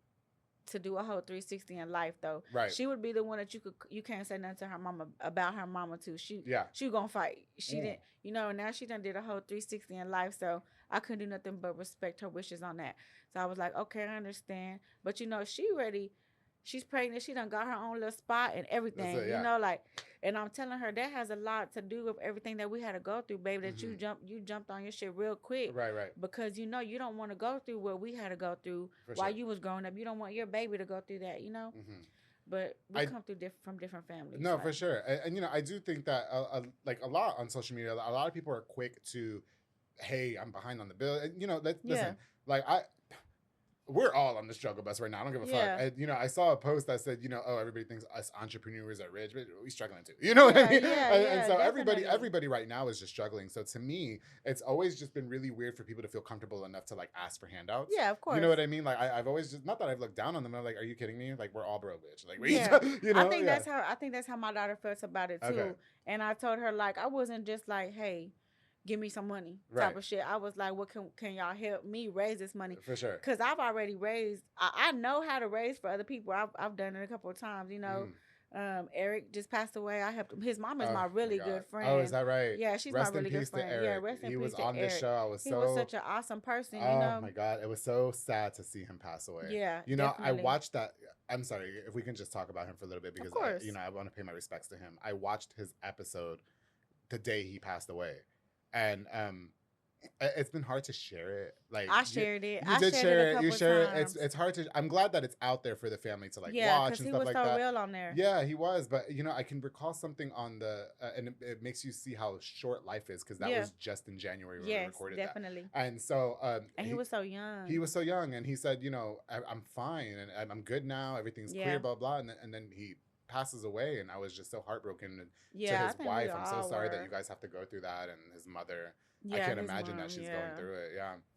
to do a whole 360 in life though. Right. She would be the one that you can't say nothing to her mama about her mama too. She gonna fight. She didn't, you know, and now she done did a whole 360 in life, so I couldn't do nothing but respect her wishes on that. So I was like, okay, I understand. But you know, she's pregnant, she done got her own little spot and everything. You know, like, and I'm telling her that has a lot to do with everything that we had to go through, baby, that you jumped on your shit real quick. Right. Because you know you don't want to go through what we had to go through while you was growing up. You don't want your baby to go through that, you know? But we come through from different families. No, for sure. And you know, I do think that like a lot on social media, a lot of people are quick to, hey, I'm behind on the bill. And you know, listen, like we're all on the struggle bus right now. I don't give a fuck. You know, I saw a post that said, you know, oh, everybody thinks us entrepreneurs are rich, but we're struggling too. You know what I mean? And so everybody right now is just struggling. So to me, it's always just been really weird for people to feel comfortable enough to like ask for handouts. Yeah, of course. You know what I mean? Like I've always just, not that I've looked down on them. I'm like, are you kidding me? Like we're all broke, bitch. Like you know. I think that's how my daughter felt about it too. Okay. And I told her like I wasn't just like, hey, give me some money type of shit. I was like, what can y'all help me raise this money? For sure. Because I've already raised, I know how to raise for other people. I've done it a couple of times, you know. Eric just passed away. I helped him. His mom is my really good friend. Oh, is that right? Yeah, she's my really good friend. Eric. Yeah, rest in peace to Eric. He was on this show. He was such an awesome person, you know. Oh my God. It was so sad to see him pass away. Yeah, you know, definitely. I watched that. I'm sorry, if we can just talk about him for a little bit because I want to pay my respects to him. I watched his episode the day he passed away. And It's been hard to share it. Like I shared it. You I did shared share it a it. couple You share it. times. It's hard to. I'm glad that it's out there for the family to like Yeah, watch and he stuff was like so that. real on there. Yeah, he was. But I can recall something on the and it makes you see how short life is because that was just in January when we recorded definitely. that. And so and he was so young. He was so young, and he said, I'm fine and I'm good now. Everything's clear. Blah blah. And then he passes away, and I was just so heartbroken to his wife. I'm so sorry that you guys have to go through that, and his mother. I can't imagine that she's going through it.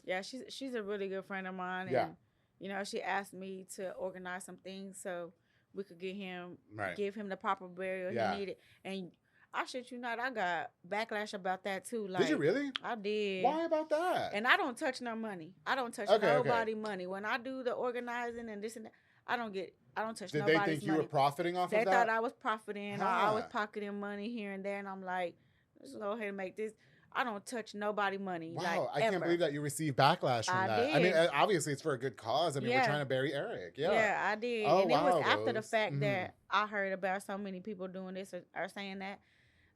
Yeah, she's a really good friend of mine. And, she asked me to organize some things so we could give him the proper burial he needed. And I shit you not, I got backlash about that too. Like, did you really? I did. Why about that? And I don't touch no money. I don't touch nobody money. When I do the organizing and this and that, I don't touch nobody's money. Did they think you were profiting off of that? They thought I was profiting. Or I was pocketing money here and there. And I'm like, let's go ahead and make this. I don't touch nobody money. Wow, like, I can't believe that you received backlash from that. Did. I mean, obviously it's for a good cause. I mean, we're trying to bury Eric. Yeah, I did. And it was after the fact that I heard about so many people doing this or saying that.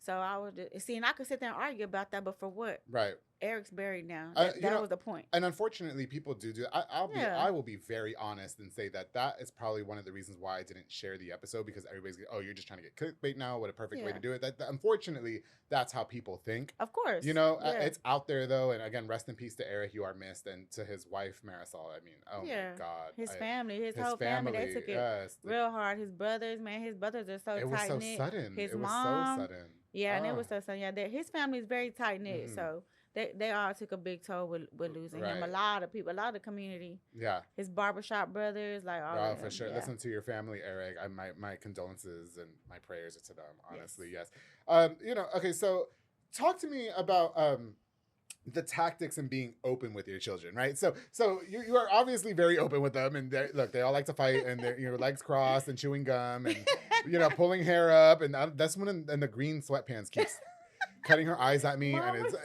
So I was just, and I could sit there and argue about that, but for what? Right. Eric's buried now. That was the point. And unfortunately, people do. I will be very honest and say that is probably one of the reasons why I didn't share the episode, because everybody's you're just trying to get clickbait now. What a perfect way to do it. That unfortunately, that's how people think. Of course. It's out there though. And again, rest in peace to Eric. You are missed, and to his wife Marisol. I mean, my God. His family, his whole family, they took it real hard. His brothers are so tight knit. It was so sudden. His mom, was so sudden. Yeah, and it was so sudden. Yeah, his family is very tight knit. So. They all took a big toll with losing him. A lot of people, a lot of the community. Yeah. His barbershop brothers, like all of them. For sure. Yeah. Listen to your family, Eric. My condolences and my prayers are to them, honestly, yes. Okay, so talk to me about the tactics and being open with your children, right? So you are obviously very open with them, and they all like to fight, and their legs crossed and chewing gum and pulling hair up, and that's when and the green sweatpants keeps cutting her eyes at me, and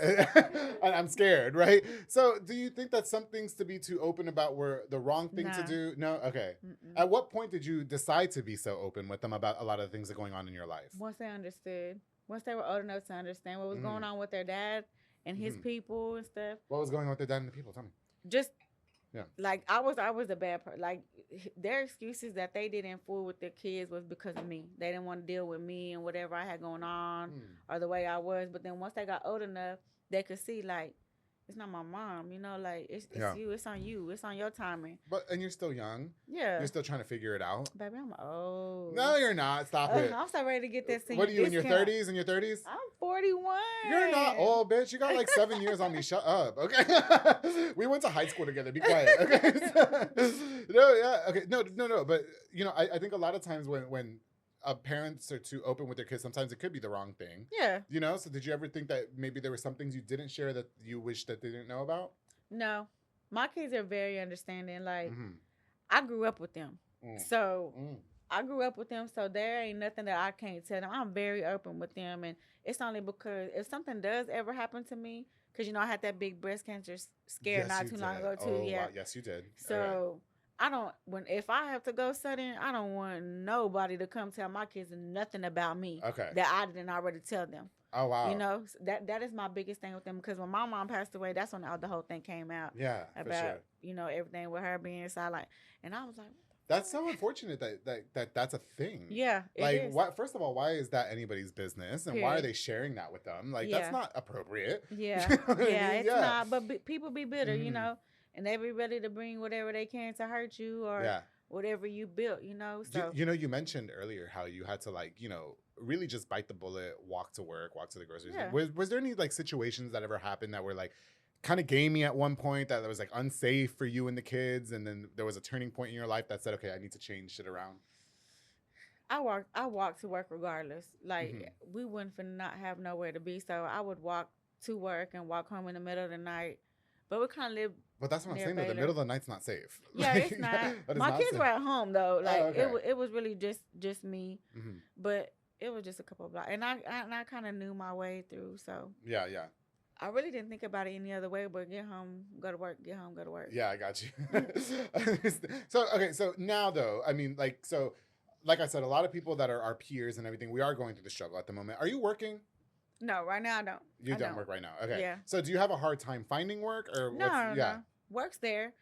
and I'm scared, right? So do you think that some things to be too open about were the wrong thing to do? No? Okay. Mm-mm. At what point did you decide to be so open with them about a lot of the things that are going on in your life? Once they understood. Once they were old enough to understand what was going on with their dad and his people and stuff. What was going on with their dad and the people? Tell me. Just like I was a bad person. Like their excuses that they didn't fool with their kids was because of me. They didn't want to deal with me and whatever I had going on or the way I was. But then once they got old enough, they could see like it's not my mom. Like it's you. It's on you. It's on your timing. And you're still young. Yeah. You're still trying to figure it out. Baby, I'm old. No, you're not. Stop it. I'm so ready to get this thing. What are you in your 30s? In your 30s? I'm 41. You're not old, bitch. You got like 7 years on me. Shut up. Okay. We went to high school together. Be quiet. Okay. No, yeah. Okay. No. But I think a lot of times when parents are too open with their kids, sometimes it could be the wrong thing. Yeah. So did you ever think that maybe there were some things you didn't share that you wish that they didn't know about? No. My kids are very understanding. Like, I grew up with them. So, I grew up with them. So, there ain't nothing that I can't tell them. I'm very open with them. And it's only because if something does ever happen to me, because, I had that big breast cancer scare not too long ago, too. Oh, yeah. Wow. Yes, you did. So, if I have to go sudden, I don't want nobody to come tell my kids nothing about me that I didn't already tell them. Oh, wow. That is my biggest thing with them, because when my mom passed away, that's when the whole thing came out. Yeah, about, everything with her being silent. And I was like, that's so unfortunate that's a thing. Yeah, like, first of all, why is that anybody's business, and why are they sharing that with them? Like, that's not appropriate. Yeah, it's not. But people be bitter, and they be ready to bring whatever they can to hurt you or whatever you built, So you mentioned earlier how you had to really just bite the bullet, walk to work, walk to the grocery store. Was there any situations that ever happened that were kind of gamey at one point, that was unsafe for you and the kids, and then there was a turning point in your life that said, okay, I need to change shit around? I walk to work regardless. We wouldn't not have nowhere to be, so I would walk to work and walk home in the middle of the night. But we kind of live. But that's what I'm saying. Though, the middle of the night's not safe. Yeah, it's not. My kids were at home though. It was really just me. But it was just a couple of blocks, and I kind of knew my way through. So yeah. I really didn't think about it any other way, but get home, go to work, get home, go to work. Yeah, I got you. So now though, I mean, like I said, a lot of people that are our peers and everything, we are going through the struggle at the moment. Are you working? No, right now I don't. You don't work right now. Okay. Yeah. So do you have a hard time finding work or No. Work's there.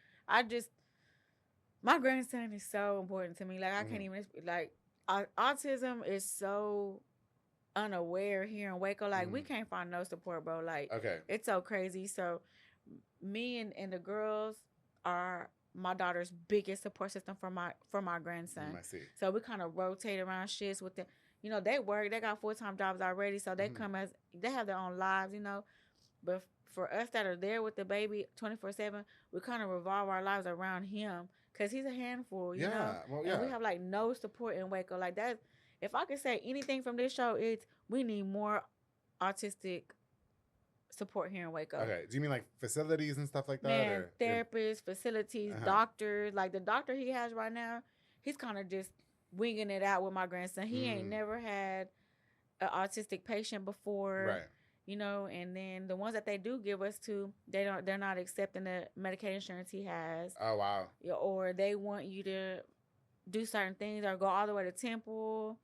My grandson is so important to me. Like I can't even autism is so unaware here in Waco. Like we can't find no support, bro. Like it's so crazy. So me and the girls are my daughter's biggest support system for my grandson. I see. So we kind of rotate around shifts with them. You know, they work, they got full-time jobs already, so they they have their own lives, you know. But for us that are there with the baby 24/7, we kind of revolve our lives around him because he's a handful, you know. Well, and we have like no support in Waco. Like that, if I could say anything from this show, it's we need more autistic support here in Waco. Okay. Do you mean like facilities and stuff like that? Man, therapists, facilities, doctors. Like the doctor he has right now, he's kind of just winging it out with my grandson. He ain't never had an autistic patient before. Right. You know, and then the ones that they do give us to, they're not accepting the Medicaid insurance he has. Oh wow. Or they want you to do certain things or go all the way to Temple.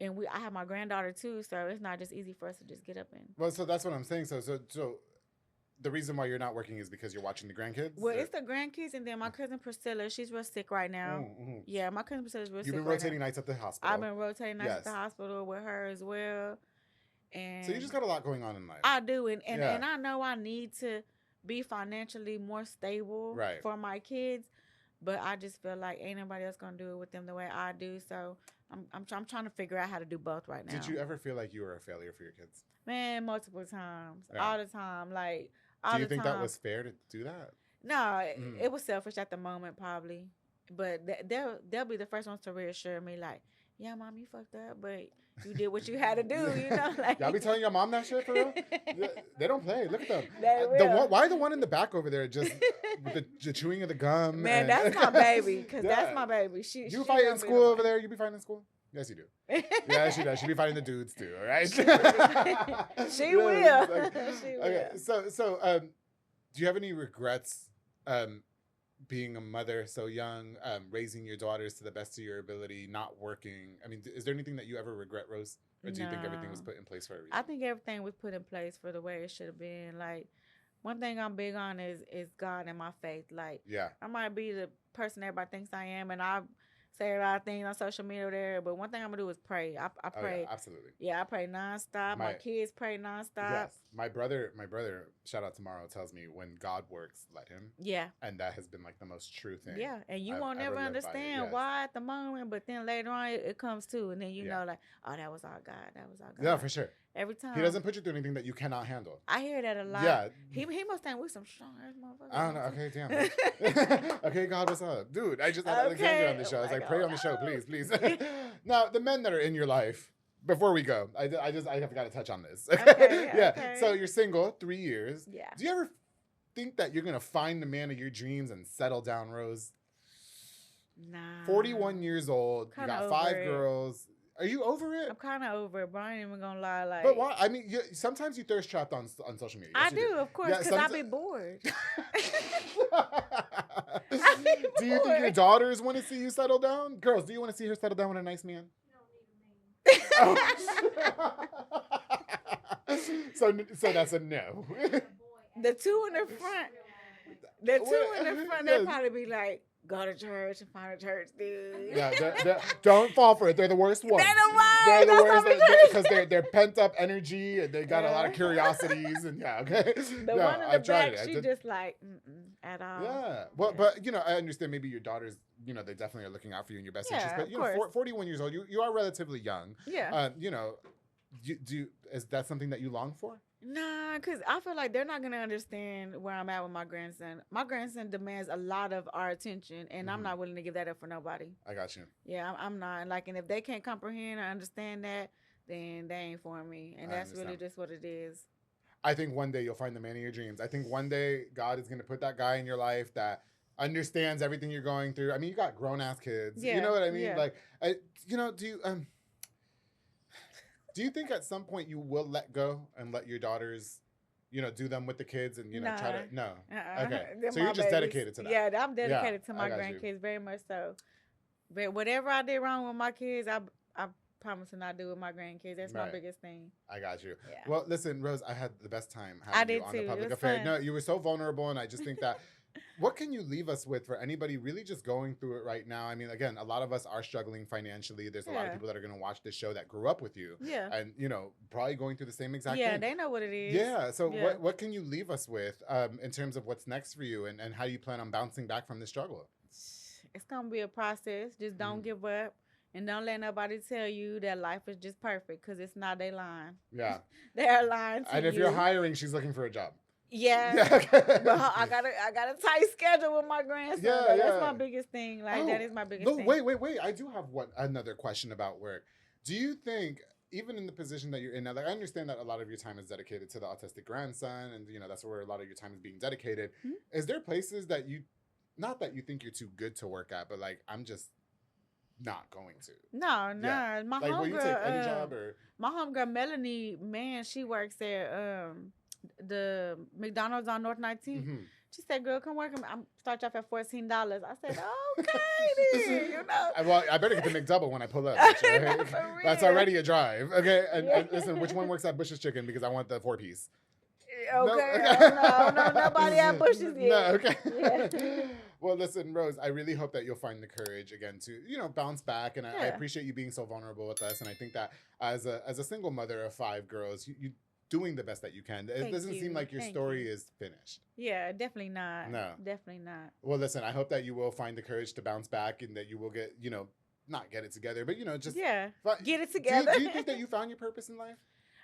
And I have my granddaughter too, so it's not just easy for us to just get up and. Well, so that's what I'm saying. So the reason why you're not working is because you're watching the grandkids? Well, it's the grandkids, and then my cousin Priscilla, she's real sick right now. Mm-hmm. Yeah, my cousin Priscilla's real sick. You've been rotating nights at the hospital. I've been rotating nights at the hospital with her as well. And so you just got a lot going on in life. I do, and I know I need to be financially more stable for my kids, but I just feel like ain't nobody else gonna do it with them the way I do. So I'm trying to figure out how to do both right now. Did you ever feel like you were a failure for your kids? Man, multiple times, all the time. Like, do you think that was fair to do that? No, it was selfish at the moment, probably. But they'll be the first ones to reassure me, like, yeah, Mom, you fucked up, but you did what you had to do, you know? Like, y'all be telling your mom that shit for real? They don't play. Look at them. Why the one in the back over there just with the chewing of the gum? Man, that's my baby, because that's my baby. You fight in school over there? You be fighting in school? Yes, you do. Yeah, she does. She be fighting the dudes too, all right? She will. She will. Okay, so do you have any regrets being a mother so young, raising your daughters to the best of your ability, not working? I mean, is there anything that you ever regret, Rose? Or do you think everything was put in place for a reason? I think everything was put in place for the way it should have been. Like, one thing I'm big on is God and my faith. Like, I might be the person everybody thinks I am, and I say a lot of things on social media there, but one thing I'm gonna do is pray. I pray. Oh, yeah, absolutely. Yeah, I pray nonstop. My kids pray nonstop. Yes. My brother, shout out tomorrow, tells me when God works, let him. Yeah. And that has been like the most true thing. Yeah. And you won't never understand why at the moment, but then later on it comes too. And then you know, like, oh, that was all God. That was all God. Yeah, for sure. Every time. He doesn't put you through anything that you cannot handle. I hear that a lot. Yeah. He must think we're some strong ass motherfuckers. I don't know. Okay, damn. Okay, God, what's up? Dude, I just had Alexandra on the show. I was like, pray on the show, please. Now, the men that are in your life, before we go, I have got to touch on this. Okay, yeah. Okay. So you're single, 3 years. Yeah. Do you ever think that you're going to find the man of your dreams and settle down, Rose? Nah. 41 years old. You got 5 girls. Are you over it? I'm kind of over it, but I ain't even gonna lie. Like, but why? I mean, sometimes you thirst trapped on social media. Yes, I do, of course, because I be bored. Do you think your daughters want to see you settle down? Girls, do you want to see her settle down with a nice man? You don't need a man. So that's a no. The two in the front, they'd probably be like, go to church and find a church, dude. Yeah, don't fall for it. They're the worst ones. They're the worst because they're pent up energy and they got a lot of curiosities and okay. The one in the back, she just like at all. Yeah, well, but I understand maybe your daughters, they definitely are looking out for you in your best interest. But 41 years old, you are relatively young. Yeah. Is that something that you long for? Nah, because I feel like they're not going to understand where I'm at with my grandson. My grandson demands a lot of our attention, and I'm not willing to give that up for nobody. I got you. Yeah, I'm not. Like, and if they can't comprehend or understand that, then they ain't for me. And that's really just what it is. I think one day you'll find the man of your dreams. I think one day God is going to put that guy in your life that understands everything you're going through. I mean, you got grown-ass kids. Yeah, you know what I mean? Yeah. Like, do you think at some point you will let go and let your daughters, do them with the kids and, try to... No. Okay. So you're just dedicated to that. Yeah, I'm dedicated to my grandkids very much so. But whatever I did wrong with my kids, I promise to not do with my grandkids. That's my biggest thing. I got you. Yeah. Well, listen, Rose, I had the best time having you on the Public Affair. No, you were so vulnerable, and I just think that what can you leave us with for anybody really just going through it right now? I mean, again, a lot of us are struggling financially. There's a lot of people that are going to watch this show that grew up with you. Yeah. And, probably going through the same exact thing. Yeah, they know what it is. Yeah. So what can you leave us with in terms of what's next for you and how you plan on bouncing back from the struggle? It's going to be a process. Just don't give up. And don't let nobody tell you that life is just perfect, because it's not. They lying. Yeah. They're lying to you. And if you're hiring, she's looking for a job. Yeah. But I got a tight schedule with my grandson. Yeah, that's my biggest thing. That is my biggest thing. Wait. I do have another question about work. Do you think, even in the position that you're in now, I understand that a lot of your time is dedicated to the autistic grandson, and that's where a lot of your time is being dedicated. Mm-hmm. Is there places that not that you think you're too good to work at, but I'm just not going to? No. Yeah. My homegirl, will you take any job or? My homegirl Melanie, man, she works at the McDonald's on North 19th. Mm-hmm. She said, "Girl, come work. I'm start you off at $14." I said, "Okay, then, Well, I better get the McDouble when I pull up. Right? That's already a drive. Okay, and listen, which one works at Bush's Chicken, because I want the 4-piece. Okay, no, nobody at Bush's yet. No, okay. Yeah. Well, listen, Rose, I really hope that you'll find the courage again to, bounce back. And I appreciate you being so vulnerable with us. And I think that as a single mother of 5 girls, you doing the best that you can. It doesn't seem like your story is finished. Yeah, definitely not. No. Definitely not. Well, listen, I hope that you will find the courage to bounce back and that you will get, not get it together, but, just... Yeah, get it together. Do you think that you found your purpose in life?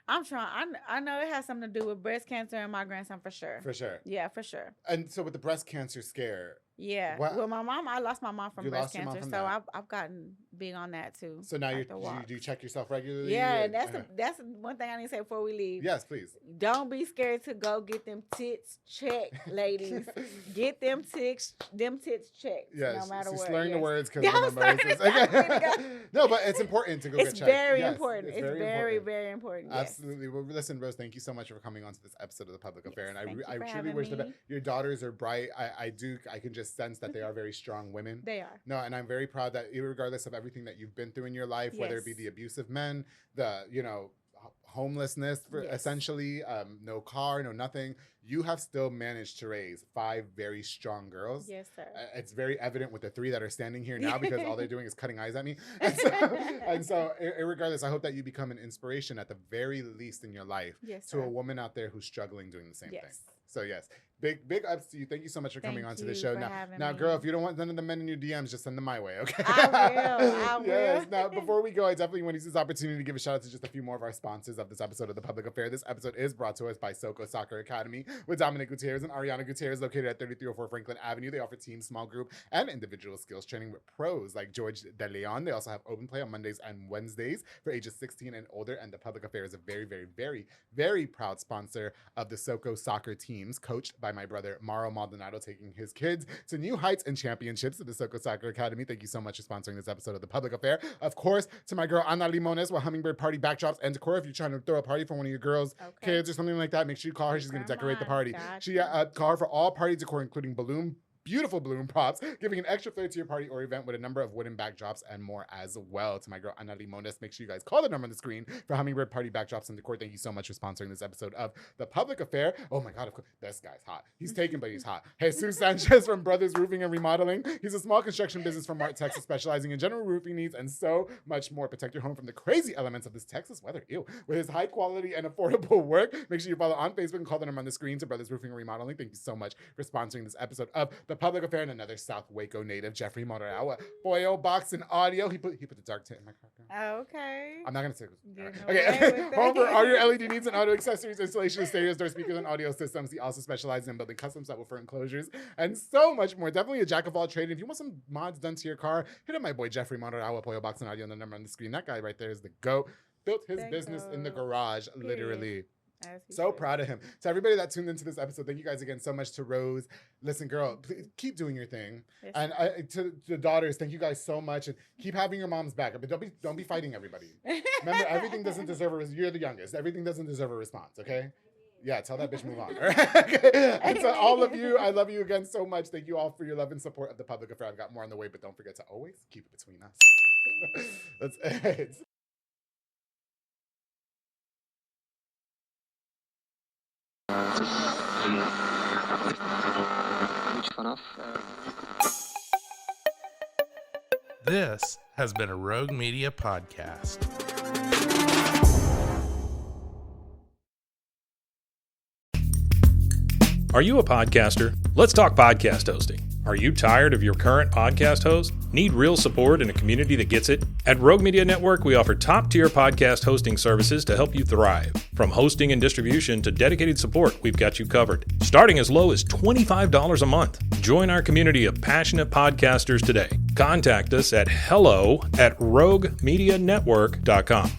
I'm trying. I know it has something to do with breast cancer and my grandson, for sure. For sure. Yeah, for sure. And so with the breast cancer scare... Yeah. Well, my mom, I lost my mom from breast cancer, so I've gotten big on that too. So now do you check yourself regularly? Yeah, and that's one thing I need to say before we leave. Yes, please. Don't be scared to go get them tits checked, ladies. Get them tits checked. Yes, no matter what. Slurring the words because of Moses. No, but it's important to go get checked. It's very important. It's very, very important. Yes. Absolutely. Well, listen, Rose, thank you so much for coming on to this episode of The Public Affair, and I truly wish that your daughters are bright. I can just sense that they are very strong women. They are. No, and I'm very proud that regardless of everything that you've been through in your life, whether it be the abusive men, the, homelessness essentially, no car, no nothing, you have still managed to raise 5 very strong girls. Yes, sir. It's very evident with the 3 that are standing here now, because all they're doing is cutting eyes at me. And so regardless, I hope that you become an inspiration at the very least in your life to a woman out there who's struggling doing the same thing. So yes, big ups to you. Thank you so much for coming on to the show. Now, girl, if you don't want none of the men in your DMs, just send them my way, okay? I will. Yes. Now, before we go, I definitely want to use this opportunity to give a shout out to just a few more of our sponsors of this episode of The Public Affair. This episode is brought to us by Soko Soccer Academy with Dominic Gutierrez and Ariana Gutierrez, located at 3304 Franklin Avenue. They offer team, small group, and individual skills training with pros like George De Leon. They also have open play on Mondays and Wednesdays for ages 16 and older. And The Public Affair is a very, very, very, very proud sponsor of the Soko soccer teams, coached by my brother Mauro Maldonado, taking his kids to new heights and championships at the Soko Soccer Academy. Thank you so much for sponsoring this episode of The Public Affair. Of course, to my girl Ana Limones with Hummingbird Party Backdrops and Decor. If you're trying to throw a party for one of your girls' kids or something like that, make sure you call her. She's going to decorate the party. She call her for all party decor, including beautiful balloon props, giving an extra flair to your party or event with a number of wooden backdrops and more as well. To my girl Ana Limones, make sure you guys call the number on the screen for Hummingbird Party Backdrops and Decor. Thank you so much for sponsoring this episode of The Public Affair. Oh my God, of course, this guy's hot. He's taken, but he's hot. Jesus Sanchez from Brothers Roofing and Remodeling. He's a small construction business from Mart, Texas, specializing in general roofing needs and so much more. Protect your home from the crazy elements of this Texas weather. With his high quality and affordable work, make sure you follow on Facebook and call the number on the screen to Brothers Roofing and Remodeling. Thank you so much for sponsoring this episode of The Public Affair. And another South Waco native, Jeffrey Morawa. Boyo Box and Audio. He put the dark tint in my car. Okay. I'm not gonna say this. Okay. Home for all your LED needs and audio accessories, installation of stereos, door speakers, and audio systems. He also specializes in building custom subwoofer enclosures and so much more. Definitely a jack of all trades. If you want some mods done to your car, hit up my boy Jeffrey Morawa, Boyo Box and Audio, on the number on the screen. That guy right there is the GOAT. Built his business in the garage, literally. So proud of him. To everybody that tuned into this episode, thank you guys again so much. To Rose, listen, girl, please keep doing your thing. Yes. And to the daughters, thank you guys so much. And keep having your moms back. But don't be fighting everybody. Remember, everything doesn't deserve you're the youngest. Everything doesn't deserve a response, okay? Yeah, tell that bitch move on. All right? And to all of you, I love you again so much. Thank you all for your love and support of The Public Affair. I've got more on the way, but don't forget to always keep it between us. That's it. This has been a Rogue Media podcast. Are you a podcaster? Let's talk podcast hosting. Are you tired of your current podcast host? Need real support and a community that gets it? At Rogue Media Network, we offer top-tier podcast hosting services to help you thrive. From hosting and distribution to dedicated support, we've got you covered. Starting as low as $25 a month. Join our community of passionate podcasters today. Contact us at hello@roguemedianetwork.com.